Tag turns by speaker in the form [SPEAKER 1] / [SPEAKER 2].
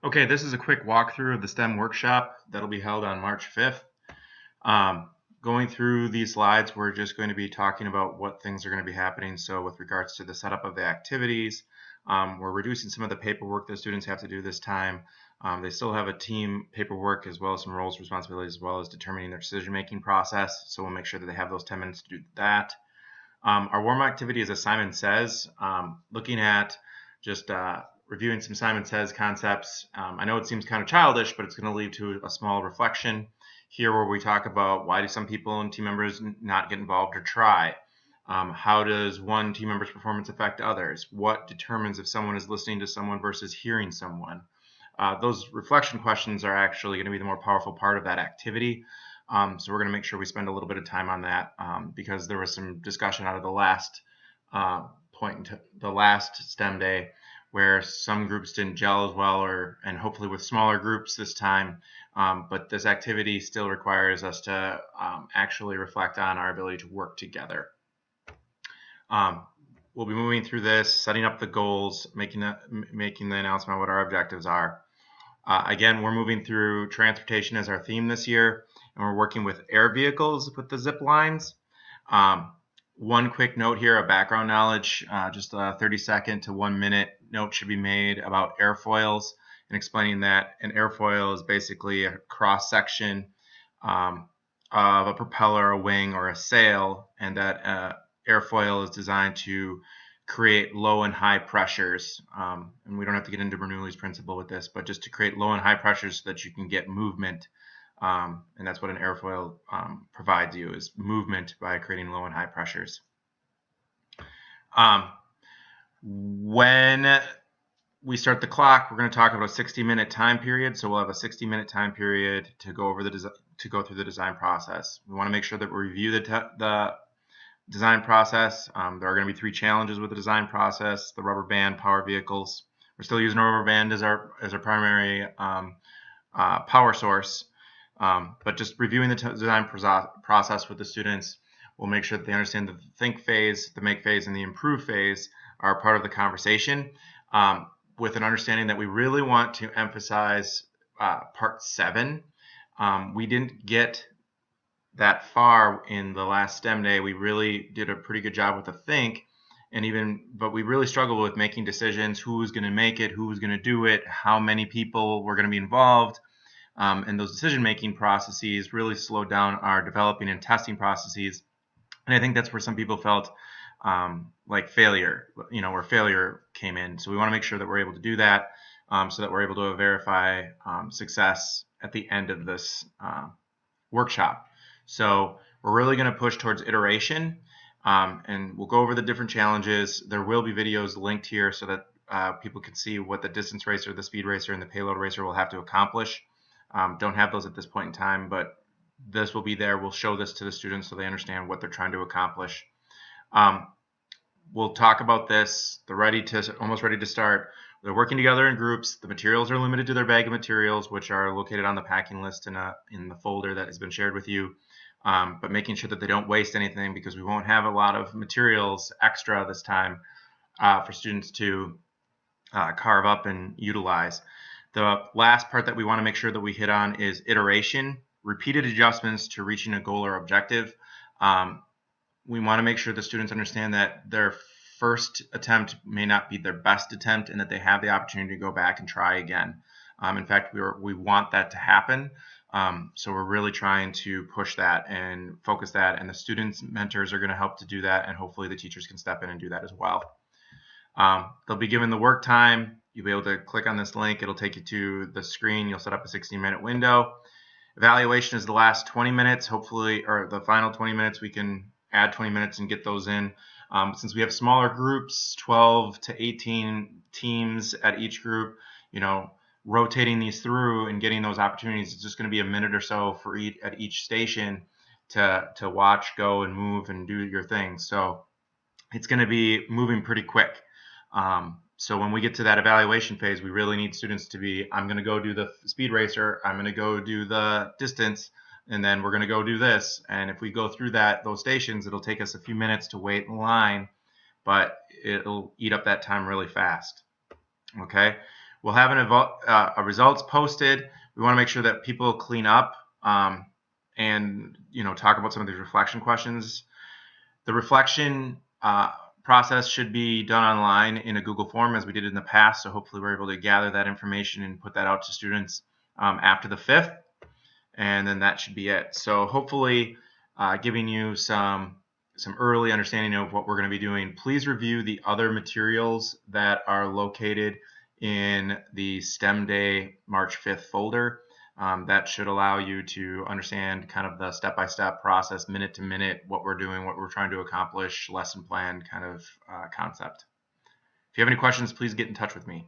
[SPEAKER 1] Okay, this is a quick walkthrough of the STEM workshop that'll be held on March 5th. Um, Going through these slides, we're just going to be talking about what things are going to be happening. So with regards to the setup of the activities, we're reducing some of the paperwork that students have to do this time. They still have a team paperwork as well as some roles, responsibilities, as well as determining their decision-making process. So we'll make sure that they have those 10 minutes to do that. Our warm activity is a Simon Says, looking at just reviewing some Simon Says concepts. I know it seems kind of childish, but it's going to lead to a small reflection here where we talk about why do some people and team members not get involved or try? How does one team member's performance affect others? What determines if someone is listening to someone versus hearing someone? Those reflection questions are actually going to be the more powerful part of that activity. So we're going to make sure we spend a little bit of time on that because there was some discussion out of the last the last STEM day where some groups didn't gel as well, and hopefully with smaller groups this time. But this activity still requires us to actually reflect on our ability to work together. We'll be moving through this, setting up the goals, making the announcement of what our objectives are. Again, we're moving through transportation as our theme this year, and we're working with air vehicles with the zip lines. One quick note here, a background knowledge, just a 30-second to 1 minute note should be made about airfoils and explaining that an airfoil is basically a cross section of a propeller, a wing, or a sail, and that airfoil is designed to create low and high pressures. And we don't have to get into Bernoulli's principle with this, but just to create low and high pressures so that you can get movement. And that's what an airfoil provides you, is movement by creating low and high pressures. When we start the clock, we're going to talk about a 60-minute time period. So we'll have a 60-minute time period to go over go through the design process. We want to make sure that we review the design process. There are going to be 3 challenges with the design process: the rubber band, power vehicles. We're still using a rubber band as our primary power source, but just reviewing the design process with the students. We'll make sure that they understand the think phase, the make phase, and the improve phase are part of the conversation, with an understanding that we really want to emphasize part 7. We didn't get that far in the last STEM day. We really did a pretty good job with the think, but we really struggled with making decisions: who was going to make it, who was going to do it, how many people were going to be involved. And those decision-making processes really slowed down our developing and testing processes. And I think that's where some people felt like failure, where failure came in. So we want to make sure that we're able to do that, so that we're able to verify success at the end of this workshop. So we're really going to push towards iteration, and we'll go over the different challenges. There will be videos linked here so that people can see what the distance racer, the speed racer, and the payload racer will have to accomplish. Don't have those at this point in time, but this will be there. We'll show this to the students so they understand what they're trying to accomplish. We'll talk about this. They're almost ready to start. They're working together in groups. The materials are limited to their bag of materials, which are located on the packing list in the folder that has been shared with you. But making sure that they don't waste anything, because we won't have a lot of materials extra this time for students to carve up and utilize. The last part that we want to make sure that we hit on is iteration, repeated adjustments to reaching a goal or objective. We want to make sure the students understand that their first attempt may not be their best attempt, and that they have the opportunity to go back and try again. In fact, we want that to happen. So we're really trying to push that and focus that, and the students' mentors are going to help to do that, and hopefully the teachers can step in and do that as well. They'll be given the work time. You'll be able to click on this link. It'll take you to the screen. You'll set up a 60-minute window. Evaluation is the last 20 minutes, hopefully, or the final 20 minutes. We can add 20 minutes and get those in. Since we have smaller groups, 12 to 18 teams at each group, rotating these through and getting those opportunities, it's just going to be a minute or so at each station to watch, go, and move and do your thing. So it's going to be moving pretty quick. So when we get to that evaluation phase, we really need students to be, I'm going to go do the speed racer, I'm going to go do the distance, and then we're going to go do this. And if we go through those stations, it'll take us a few minutes to wait in line, but it'll eat up that time really fast. Okay. We'll have a results posted. We want to make sure that people clean up and talk about some of these reflection questions. The reflection process should be done online in a Google form as we did in the past. So hopefully we're able to gather that information and put that out to students after the 5th. And then that should be it. So hopefully giving you some early understanding of what we're going to be doing. Please review the other materials that are located in the STEM Day March 5th folder. That should allow you to understand kind of the step-by-step process, minute to minute, what we're doing, what we're trying to accomplish, lesson plan kind of concept. If you have any questions, please get in touch with me.